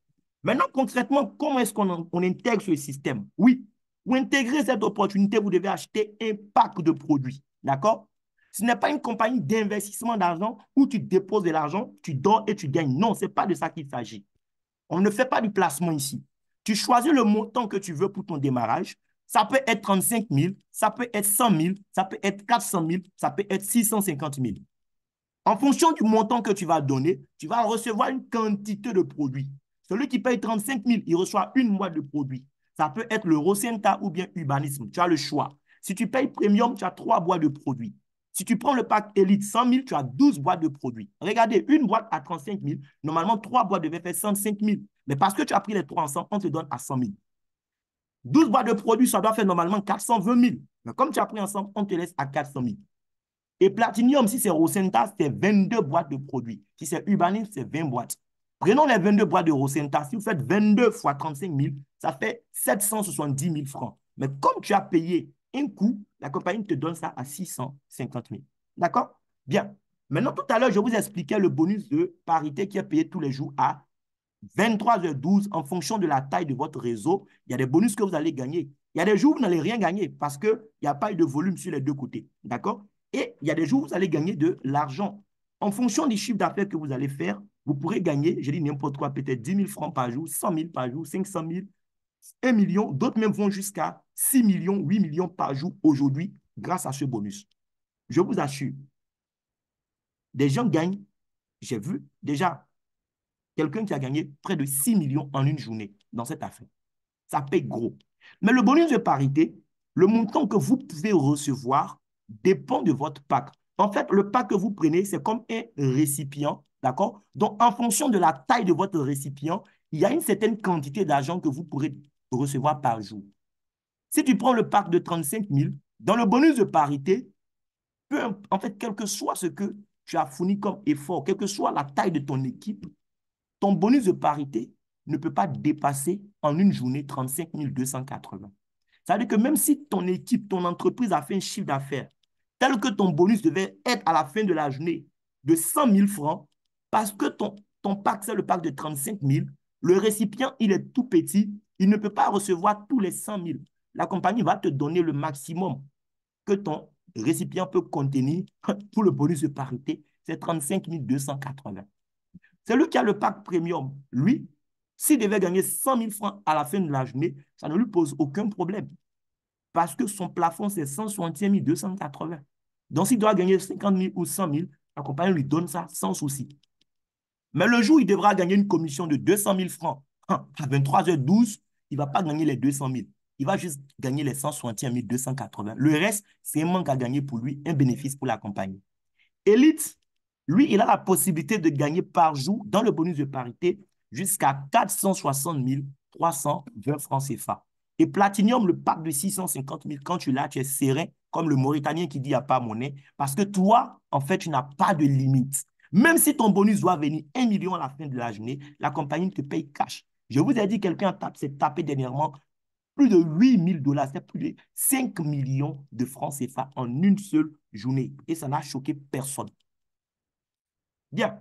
S1: Maintenant, concrètement, comment est-ce qu'on intègre ce système? Oui, pour intégrer cette opportunité, vous devez acheter un pack de produits. D'accord? Ce n'est pas une compagnie d'investissement d'argent où tu déposes de l'argent, tu dors et tu gagnes. Non, ce n'est pas de ça qu'il s'agit. On ne fait pas du placement ici. Tu choisis le montant que tu veux pour ton démarrage. Ça peut être 35 000, ça peut être 100 000, ça peut être 400 000, ça peut être 650 000. En fonction du montant que tu vas donner, tu vas recevoir une quantité de produits. Celui qui paye 35 000, il reçoit une boîte de produits. Ça peut être le Rosenta ou bien Urbanisme. Tu as le choix. Si tu payes Premium, tu as 3 boîtes de produits. Si tu prends le pack Elite 100 000, tu as 12 boîtes de produits. Regardez, une boîte à 35 000, normalement 3 boîtes devaient faire 105 000. Mais parce que tu as pris les 3 ensemble, on te donne à 100 000. 12 boîtes de produits, ça doit faire normalement 420 000. Mais comme tu as pris ensemble, on te laisse à 400 000. Et Platinum, si c'est Rosenta, c'est 22 boîtes de produits. Si c'est Urbanisme, c'est 20 boîtes. Prenons les 22 boîtes de Rosenta. Si vous faites 22 fois 35 000, ça fait 770 000 francs. Mais comme tu as payé un coût, la compagnie te donne ça à 650 000. D'accord? Bien. Maintenant, tout à l'heure, je vous expliquais le bonus de parité qui est payé tous les jours à 23h12 en fonction de la taille de votre réseau. Il y a des bonus que vous allez gagner. Il y a des jours où vous n'allez rien gagner parce qu'il n'y a pas eu de volume sur les deux côtés. D'accord? Et il y a des jours où vous allez gagner de l'argent. En fonction du chiffre d'affaires que vous allez faire, vous pourrez gagner, je dis n'importe quoi, peut-être 10 000 francs par jour, 100 000 par jour, 500 000, 1 million. D'autres même vont jusqu'à 6 millions, 8 millions par jour aujourd'hui grâce à ce bonus. Je vous assure, des gens gagnent. J'ai vu déjà quelqu'un qui a gagné près de 6 millions en une journée dans cette affaire. Ça paye gros. Mais le bonus de parité, le montant que vous pouvez recevoir dépend de votre pack. En fait, le pack que vous prenez, c'est comme un récipient, d'accord? Donc, en fonction de la taille de votre récipient, il y a une certaine quantité d'argent que vous pourrez recevoir par jour. Si tu prends le pack de 35 000, dans le bonus de parité, en fait, quel que soit ce que tu as fourni comme effort, quelle que soit la taille de ton équipe, ton bonus de parité ne peut pas dépasser en une journée 35 280. Ça veut dire que même si ton équipe, ton entreprise a fait un chiffre d'affaires tel que ton bonus devait être à la fin de la journée de 100 000 francs, parce que ton pack, c'est le pack de 35 000, le récipient, il est tout petit, il ne peut pas recevoir tous les 100 000. La compagnie va te donner le maximum que ton récipient peut contenir pour le bonus de parité, c'est 35 280. Celui qui a le pack premium, lui, s'il devait gagner 100 000 francs à la fin de la journée, ça ne lui pose aucun problème. Parce que son plafond, c'est 161 280. Donc, s'il doit gagner 50 000 ou 100 000, la compagnie lui donne ça sans souci. Mais le jour où il devra gagner une commission de 200 000 francs, à 23h12, il ne va pas gagner les 200 000. Il va juste gagner les 161 280. Le reste, c'est un manque à gagner pour lui, un bénéfice pour la compagnie. Elite, lui, il a la possibilité de gagner par jour dans le bonus de parité jusqu'à 460 320 francs CFA. Et Platinum, le pack de 650 000, quand tu l'as, tu es serein, comme le Mauritanien qui dit il n'y a pas monnaie, parce que toi, en fait, tu n'as pas de limite. Même si ton bonus doit venir 1 million à la fin de la journée, la compagnie te paye cash. Je vous ai dit, quelqu'un s'est tapé dernièrement plus de 8 000 dollars, c'est plus de 5 millions de francs CFA en une seule journée. Et ça n'a choqué personne. Bien.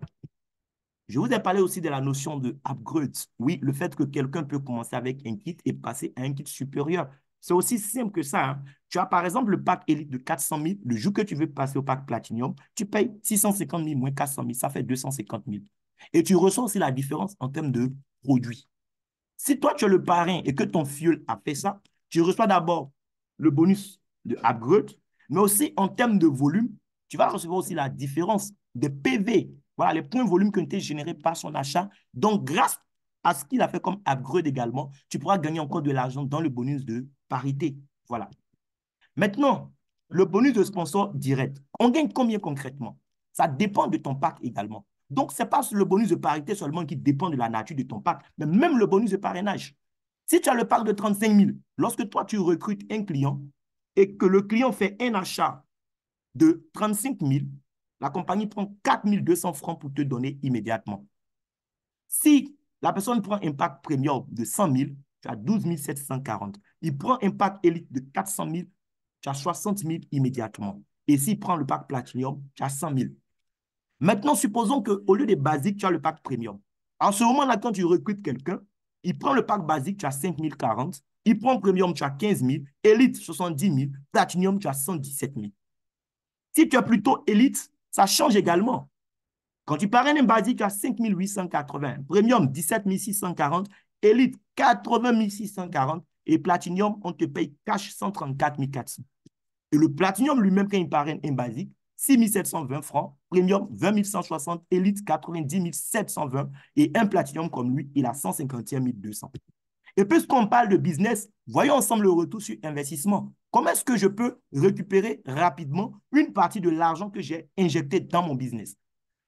S1: Je vous ai parlé aussi de la notion de upgrade. Oui, le fait que quelqu'un peut commencer avec un kit et passer à un kit supérieur. C'est aussi simple que ça. Hein. Tu as par exemple le pack Elite de 400 000. Le jour que tu veux passer au pack Platinum, tu payes 650 000 moins 400 000. Ça fait 250 000. Et tu ressens aussi la différence en termes de produits. Si toi, tu es le parrain et que ton fuel a fait ça, tu reçois d'abord le bonus de upgrade, mais aussi en termes de volume, tu vas recevoir aussi la différence des PV. Voilà, les points volume qui ont été générés par son achat. Donc, grâce à ce qu'il a fait comme upgrade également, tu pourras gagner encore de l'argent dans le bonus de parité. Voilà. Maintenant, le bonus de sponsor direct. On gagne combien concrètement? Ça dépend de ton pack également. Donc, ce n'est pas le bonus de parité seulement qui dépend de la nature de ton pack, mais même le bonus de parrainage. Si tu as le pack de 35 000, lorsque toi, tu recrutes un client et que le client fait un achat de 35 000, la compagnie prend 4 200 francs pour te donner immédiatement. Si la personne prend un pack premium de 100 000, tu as 12 740. Il prend un pack élite de 400 000, tu as 60 000 immédiatement. Et s'il prend le pack platinum, tu as 100 000. Maintenant, supposons qu'au lieu des basiques, tu as le pack premium. En ce moment-là, quand tu recrutes quelqu'un, il prend le pack basique, tu as 5 040. Il prend premium, tu as 15 000. Élite, 70 000. Platinum, tu as 117 000. Si tu es plutôt élite, ça change également. Quand tu parraines un basique, tu as 5 880. Premium, 17 640. Élite, 80 640. Et Platinum, on te paye cash 134 400. Et le Platinum lui-même, quand il parraine un basique, 6 720 francs. Premium, 20 160. Élite, 90 720. Et un Platinum comme lui, il a 151 200. Et puisqu'on parle de business, voyons ensemble le retour sur investissement. Comment est-ce que je peux récupérer rapidement une partie de l'argent que j'ai injecté dans mon business?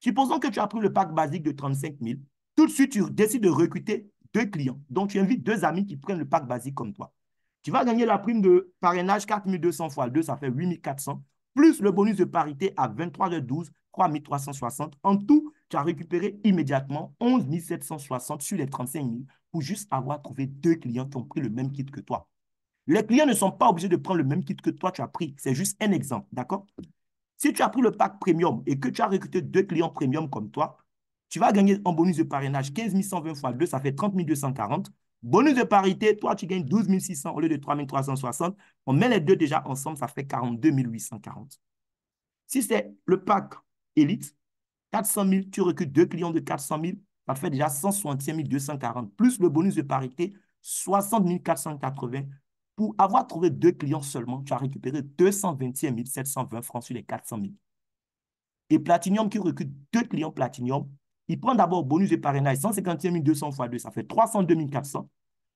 S1: Supposons que tu as pris le pack basique de 35 000. Tout de suite, tu décides de recruter 2 clients. Donc, tu invites 2 amis qui prennent le pack basique comme toi. Tu vas gagner la prime de parrainage 4 200 fois 2, ça fait 8 400, plus le bonus de parité à 23 de 12, 3 360. En tout, tu as récupéré immédiatement 11 760 sur les 35 000 pour juste avoir trouvé 2 clients qui ont pris le même kit que toi. Les clients ne sont pas obligés de prendre le même kit que toi, tu as pris. C'est juste un exemple, d'accord? Si tu as pris le pack premium et que tu as recruté 2 clients premium comme toi, tu vas gagner en bonus de parrainage 15 120 fois 2, ça fait 30 240. Bonus de parité, toi, tu gagnes 12 600 au lieu de 3 360. On met les deux déjà ensemble, ça fait 42 840. Si c'est le pack élite, 400 000, tu recrutes 2 clients de 400 000, ça fait déjà 165 240, plus le bonus de parité, 60 480. Pour avoir trouvé 2 clients seulement, tu as récupéré 225 720 francs sur les 400 000. Et Platinum qui recrute 2 clients Platinum, il prend d'abord bonus de parrainage 151 200 fois 2, ça fait 302 400.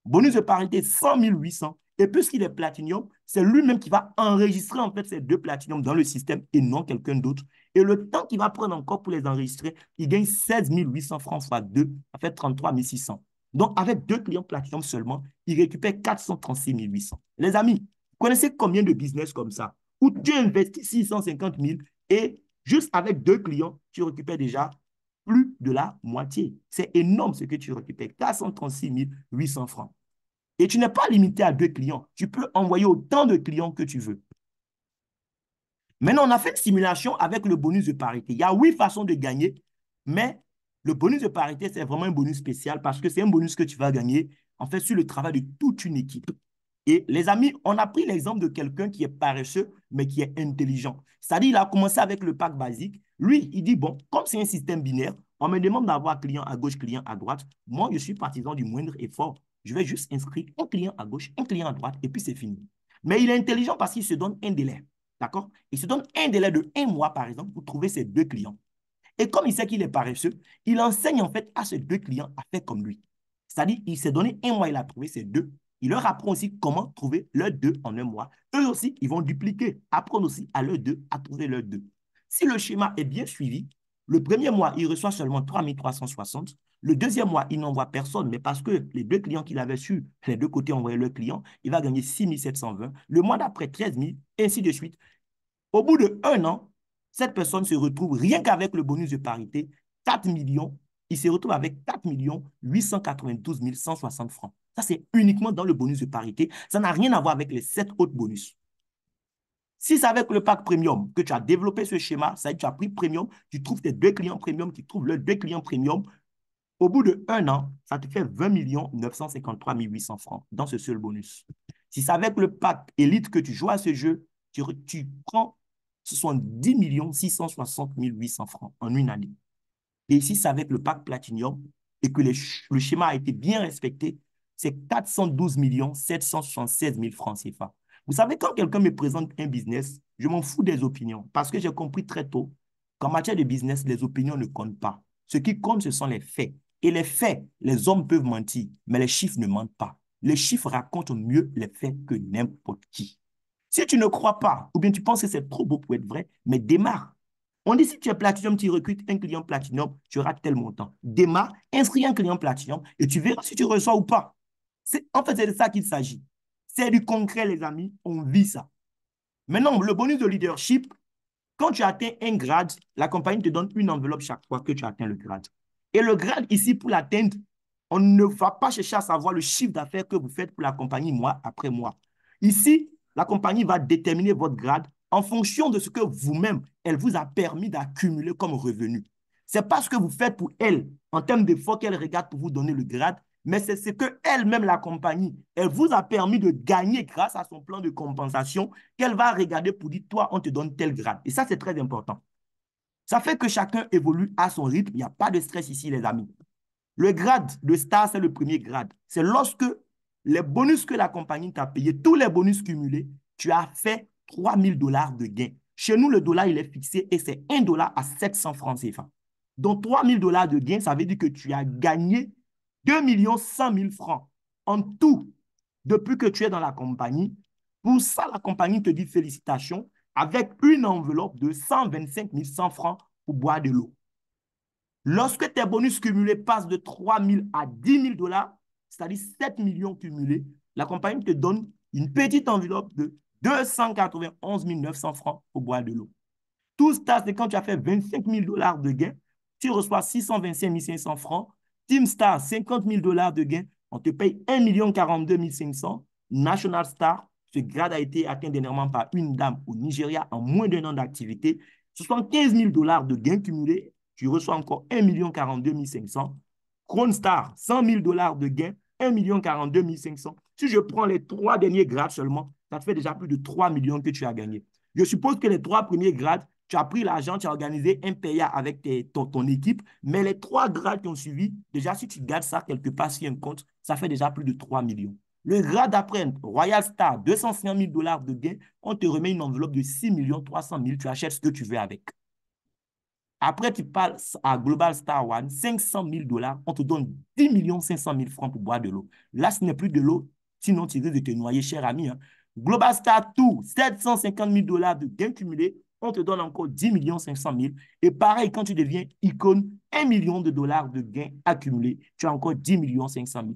S1: Bonus de parité 100 800. Et puisqu'il est Platinum, c'est lui-même qui va enregistrer en fait ces 2 Platinum dans le système et non quelqu'un d'autre. Et le temps qu'il va prendre encore pour les enregistrer, il gagne 16 800 francs fois 2, ça fait 33 600. Donc, avec 2 clients Platinum seulement, il récupère 436 800. Les amis, vous connaissez combien de business comme ça où tu investis 650 000 et juste avec 2 clients, tu récupères déjà plus de la moitié. C'est énorme ce que tu récupères, 436 800 francs. Et tu n'es pas limité à 2 clients. Tu peux envoyer autant de clients que tu veux. Maintenant, on a fait une simulation avec le bonus de parité. Il y a 8 façons de gagner, mais le bonus de parité, c'est vraiment un bonus spécial parce que c'est un bonus que tu vas gagner en fait sur le travail de toute une équipe. Et les amis, on a pris l'exemple de quelqu'un qui est paresseux, mais qui est intelligent. C'est-à-dire, il a commencé avec le pack basique. Lui, il dit, bon, comme c'est un système binaire, on me demande d'avoir client à gauche, client à droite. Moi, je suis partisan du moindre effort. Je vais juste inscrire un client à gauche, un client à droite, et puis c'est fini. Mais il est intelligent parce qu'il se donne un délai. D'accord? Il se donne un délai de 1 mois, par exemple, pour trouver ses 2 clients. Et comme il sait qu'il est paresseux, il enseigne en fait à ses 2 clients à faire comme lui. C'est-à-dire, il s'est donné 1 mois, il a trouvé ses 2. Il leur apprend aussi comment trouver leurs 2 en 1 mois. Eux aussi, ils vont dupliquer, apprendre aussi à leurs 2 à trouver leurs 2. Si le schéma est bien suivi, le premier mois, il reçoit seulement 3 360. Le deuxième mois, il n'envoie personne, mais parce que les 2 clients qu'il avait su, les 2 côtés envoyaient leurs clients, il va gagner 6 720. Le mois d'après, 13 000, ainsi de suite. Au bout d'1 an, cette personne se retrouve, rien qu'avec le bonus de parité, 4 millions, il se retrouve avec 4 892 160 francs. Ça, c'est uniquement dans le bonus de parité. Ça n'a rien à voir avec les 7 autres bonus. Si c'est avec le pack premium que tu as développé ce schéma, ça veut dire que tu as pris premium, tu trouves tes 2 clients premium, tu trouves leurs 2 clients premium. Au bout d'1 an, ça te fait 20 953 800 francs dans ce seul bonus. Si c'est avec le pack élite que tu joues à ce jeu, tu prends 70 660 800 francs en une année. Et ici, c'est avec le pack Platinum et que le schéma a été bien respecté, c'est 412 776 000 francs CFA. Vous savez, quand quelqu'un me présente un business, je m'en fous des opinions parce que j'ai compris très tôt qu'en matière de business, les opinions ne comptent pas. Ce qui compte, ce sont les faits. Et les faits, les hommes peuvent mentir, mais les chiffres ne mentent pas. Les chiffres racontent mieux les faits que n'importe qui. Si tu ne crois pas, ou bien tu penses que c'est trop beau pour être vrai, mais démarre. On dit si tu es Platinum, tu recrutes un client Platinum, tu auras tel montant. Démarre, inscris un client Platinum et tu verras si tu reçois ou pas. En fait, c'est de ça qu'il s'agit. C'est du concret, les amis. On vit ça. Maintenant, le bonus de leadership, quand tu atteins un grade, la compagnie te donne une enveloppe chaque fois que tu atteins le grade. Et le grade ici, pour l'atteindre, on ne va pas chercher à savoir le chiffre d'affaires que vous faites pour la compagnie mois après mois. Ici, la compagnie va déterminer votre grade en fonction de ce que vous-même, elle vous a permis d'accumuler comme revenu. Ce n'est pas ce que vous faites pour elle en termes d'efforts qu'elle regarde pour vous donner le grade, mais c'est ce qu'elle-même, la compagnie, elle vous a permis de gagner grâce à son plan de compensation qu'elle va regarder pour dire, toi, on te donne tel grade. Et ça, c'est très important. Ça fait que chacun évolue à son rythme. Il n'y a pas de stress ici, les amis. Le grade de star, c'est le premier grade. C'est lorsque les bonus que la compagnie t'a payé, tous les bonus cumulés, tu as fait 3 000 $ de gain. Chez nous, le dollar, il est fixé et c'est 1 dollar à 700 francs CFA. Donc, 3 000 $ de gain, ça veut dire que tu as gagné 2 100 000 francs en tout depuis que tu es dans la compagnie. Pour ça, la compagnie te dit félicitations avec une enveloppe de 125 100 francs pour boire de l'eau. Lorsque tes bonus cumulés passent de 3 000 à 10 000 $, c'est-à-dire 7 millions cumulés, la compagnie te donne une petite enveloppe de 291 900 francs pour boire de l'eau. Tout ça, c'est quand tu as fait 25 000 $ de gains, tu reçois 625 500 francs. Team Star, 50 000 $ de gain. On te paye 1 42 500. National Star, ce grade a été atteint dernièrement par une dame au Nigeria en moins d'un an d'activité. 75 000 $ de gains cumulés. Tu reçois encore 1 42 500. Crown Star, 100 000 $ de gains. 1 42 500. Si je prends les 3 derniers grades seulement, ça te fait déjà plus de 3 millions que tu as gagné. Je suppose que les 3 premiers grades, tu as pris l'argent, tu as organisé un paya avec ton équipe, mais les 3 grades qui ont suivi, déjà, si tu gardes ça quelque part sur un compte, ça fait déjà plus de 3 millions. Le grade après, Royal Star, 250 000 $ de gain, on te remet une enveloppe de 6 300 000, tu achètes ce que tu veux avec. Après, tu parles à Global Star One, 500 000 $, on te donne 10 500 000 francs pour boire de l'eau. Là, ce n'est plus de l'eau, sinon tu risques de te noyer, cher ami. Hein. Global Star Tour, 750 000 $ de gains cumulés, on te donne encore 10 500 000. Et pareil, quand tu deviens icône, 1 million de dollars de gains accumulés, tu as encore 10 500 000.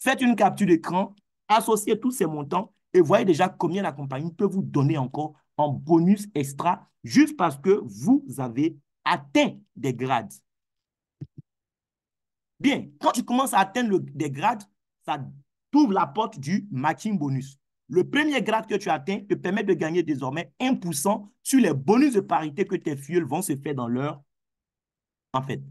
S1: Faites une capture d'écran, associez tous ces montants et voyez déjà combien la compagnie peut vous donner encore en bonus extra juste parce que vous avez atteint des grades. Bien, quand tu commences à atteindre des grades, ça t'ouvre la porte du matching bonus. Le premier grade que tu atteins te permet de gagner désormais 1% sur les bonus de parité que tes fuels vont se faire dans leur... En fait,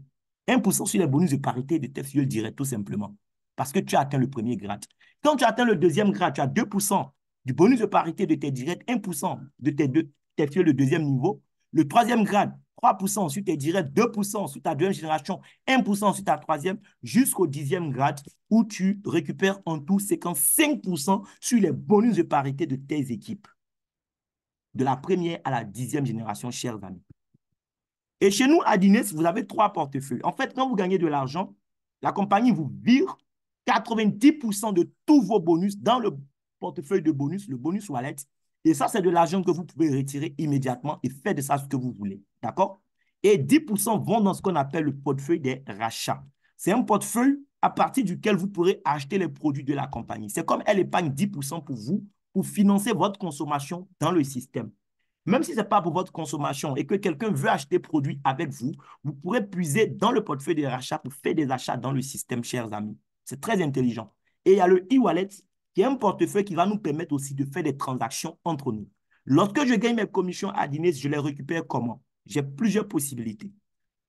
S1: 1% sur les bonus de parité de tes fuels directs, tout simplement. Parce que tu as atteint le premier grade. Quand tu atteins le deuxième grade, tu as 2% du bonus de parité de tes directs, 1% de tes fuels de deuxième niveau. Le troisième grade, 3% sur tes directs, 2% sur ta deuxième génération, 1% sur ta troisième, jusqu'au 10e grade où tu récupères en tout 55% sur les bonus de parité de tes équipes. De la première à la 10e génération, chers amis. Et chez nous, à Dines, vous avez 3 portefeuilles. En fait, quand vous gagnez de l'argent, la compagnie vous vire 90% de tous vos bonus dans le portefeuille de bonus, le bonus wallet. Et ça, c'est de l'argent que vous pouvez retirer immédiatement et faire de ça ce que vous voulez. D'accord? Et 10% vont dans ce qu'on appelle le portefeuille des rachats. C'est un portefeuille à partir duquel vous pourrez acheter les produits de la compagnie. C'est comme elle épargne 10% pour vous, pour financer votre consommation dans le système. Même si ce n'est pas pour votre consommation et que quelqu'un veut acheter produit avec vous, vous pourrez puiser dans le portefeuille des rachats pour faire des achats dans le système, chers amis. C'est très intelligent. Et il y a le e-wallet qui est un portefeuille qui va nous permettre aussi de faire des transactions entre nous. Lorsque je gagne mes commissions à Dines, je les récupère comment? J'ai plusieurs possibilités.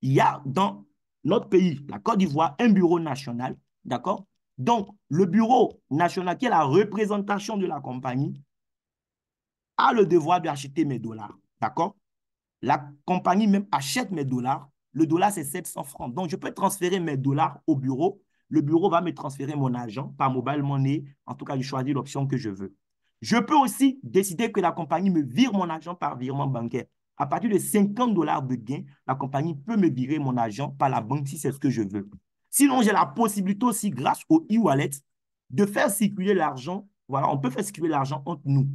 S1: Il y a dans notre pays, la Côte d'Ivoire, un bureau national, d'accord? Donc, le bureau national, qui est la représentation de la compagnie, a le devoir d'acheter mes dollars. D'accord? La compagnie même achète mes dollars. Le dollar, c'est 700 francs. Donc, je peux transférer mes dollars au bureau. Le bureau va me transférer mon argent par mobile money. En tout cas, je choisis l'option que je veux. Je peux aussi décider que la compagnie me vire mon argent par virement bancaire. À partir de 50 $ de gain, la compagnie peut me virer mon argent par la banque si c'est ce que je veux. Sinon, j'ai la possibilité aussi, grâce au e-wallet, de faire circuler l'argent. Voilà, on peut faire circuler l'argent entre nous.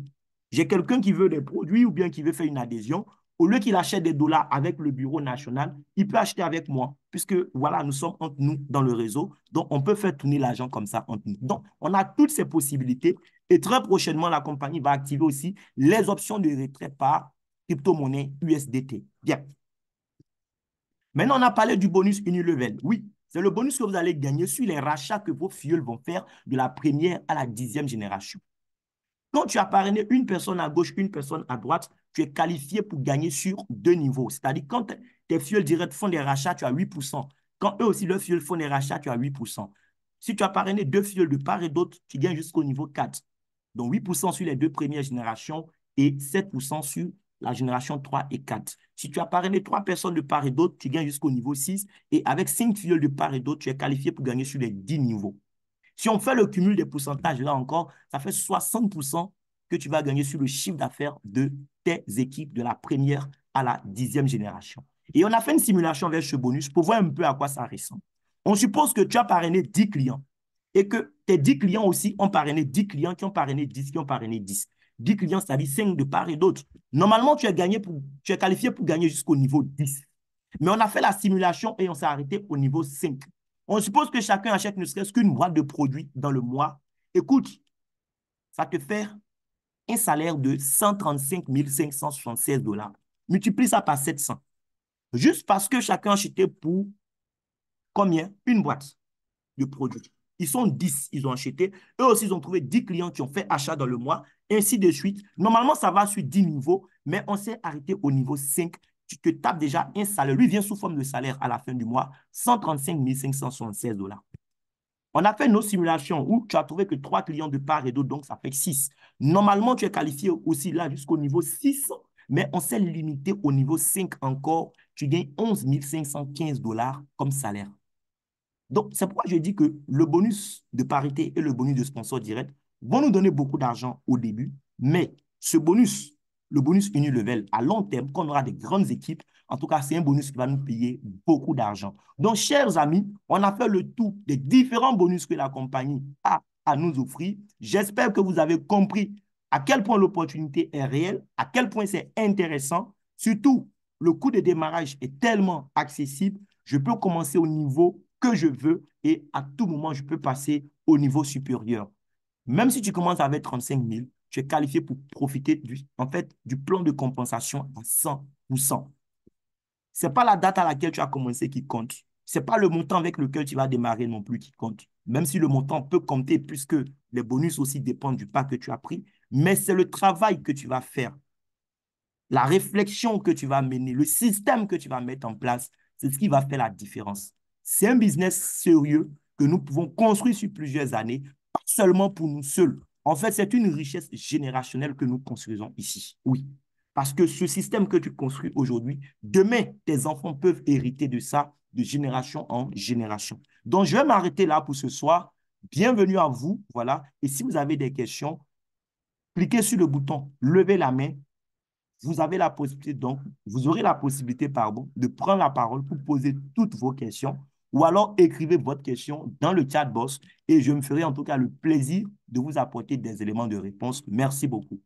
S1: J'ai quelqu'un qui veut des produits ou bien qui veut faire une adhésion. Au lieu qu'il achète des dollars avec le bureau national, il peut acheter avec moi, puisque voilà, nous sommes entre nous dans le réseau. Donc, on peut faire tourner l'argent comme ça entre nous. Donc, on a toutes ces possibilités. Et très prochainement, la compagnie va activer aussi les options de retrait par crypto-monnaie USDT. Bien. Maintenant, on a parlé du bonus Unilevel. Oui, c'est le bonus que vous allez gagner sur les rachats que vos fuels vont faire de la première à la 10e génération. Quand tu as parrainé une personne à gauche, une personne à droite, tu es qualifié pour gagner sur 2 niveaux. C'est-à-dire, quand tes fuels directs font des rachats, tu as 8%. Quand eux aussi, leurs fuels font des rachats, tu as 8%. Si tu as parrainé 2 fuels de part et d'autre, tu gagnes jusqu'au niveau 4. Donc, 8% sur les 2 premières générations et 7% sur la génération 3 et 4. Si tu as parrainé 3 personnes de part et d'autre, tu gagnes jusqu'au niveau 6. Et avec 5 fuels de part et d'autre, tu es qualifié pour gagner sur les 10 niveaux. Si on fait le cumul des pourcentages, là encore, ça fait 60% que tu vas gagner sur le chiffre d'affaires de tes équipes de la première à la 10e génération. Et on a fait une simulation avec ce bonus pour voir un peu à quoi ça ressemble. On suppose que tu as parrainé 10 clients et que tes 10 clients aussi ont parrainé 10 clients qui ont parrainé 10, qui ont parrainé 10. 10 clients, c'est-à-dire 5 de part et d'autre. Normalement, tu es qualifié pour gagner jusqu'au niveau 10. Mais on a fait la simulation et on s'est arrêté au niveau 5. On suppose que chacun achète ne serait-ce qu'une boîte de produits dans le mois. Écoute, ça te fait un salaire de 135 576 $. Multiplie ça par 700. Juste parce que chacun achetait pour combien? Une boîte de produits. Ils sont 10, ils ont acheté. Eux aussi, ils ont trouvé 10 clients qui ont fait achat dans le mois, ainsi de suite. Normalement, ça va sur 10 niveaux, mais on s'est arrêté au niveau 5. Tu te tapes déjà un salaire. Lui vient sous forme de salaire à la fin du mois, 135 576 dollars. On a fait nos simulations où tu as trouvé que 3 clients de part et d'autre, donc ça fait 6. Normalement, tu es qualifié aussi là jusqu'au niveau 6, mais on s'est limité au niveau 5 encore. Tu gagnes 11 515 dollars comme salaire. Donc, c'est pourquoi je dis que le bonus de parité et le bonus de sponsor direct vont nous donner beaucoup d'argent au début, mais ce bonus, le bonus unilevel, à long terme, quand on aura des grandes équipes, en tout cas, c'est un bonus qui va nous payer beaucoup d'argent. Donc, chers amis, on a fait le tour des différents bonus que la compagnie a à nous offrir. J'espère que vous avez compris à quel point l'opportunité est réelle, à quel point c'est intéressant. Surtout, le coût de démarrage est tellement accessible. Je peux commencer au niveau que je veux et à tout moment, je peux passer au niveau supérieur. Même si tu commences avec 35 000, tu es qualifié pour profiter en fait, du plan de compensation à 100%. Ce n'est pas la date à laquelle tu as commencé qui compte. Ce n'est pas le montant avec lequel tu vas démarrer non plus qui compte. Même si le montant peut compter puisque les bonus aussi dépendent du pas que tu as pris, mais c'est le travail que tu vas faire, la réflexion que tu vas mener, le système que tu vas mettre en place, c'est ce qui va faire la différence. C'est un business sérieux que nous pouvons construire sur plusieurs années, pas seulement pour nous seuls. En fait, c'est une richesse générationnelle que nous construisons ici. Oui. Parce que ce système que tu construis aujourd'hui, demain, tes enfants peuvent hériter de ça de génération en génération. Donc, je vais m'arrêter là pour ce soir. Bienvenue à vous. Voilà. Et si vous avez des questions, cliquez sur le bouton lever la main, vous avez la possibilité, donc, vous aurez la possibilité, pardon, de prendre la parole pour poser toutes vos questions ou alors écrivez votre question dans le chat box et je me ferai en tout cas le plaisir de vous apporter des éléments de réponse. Merci beaucoup.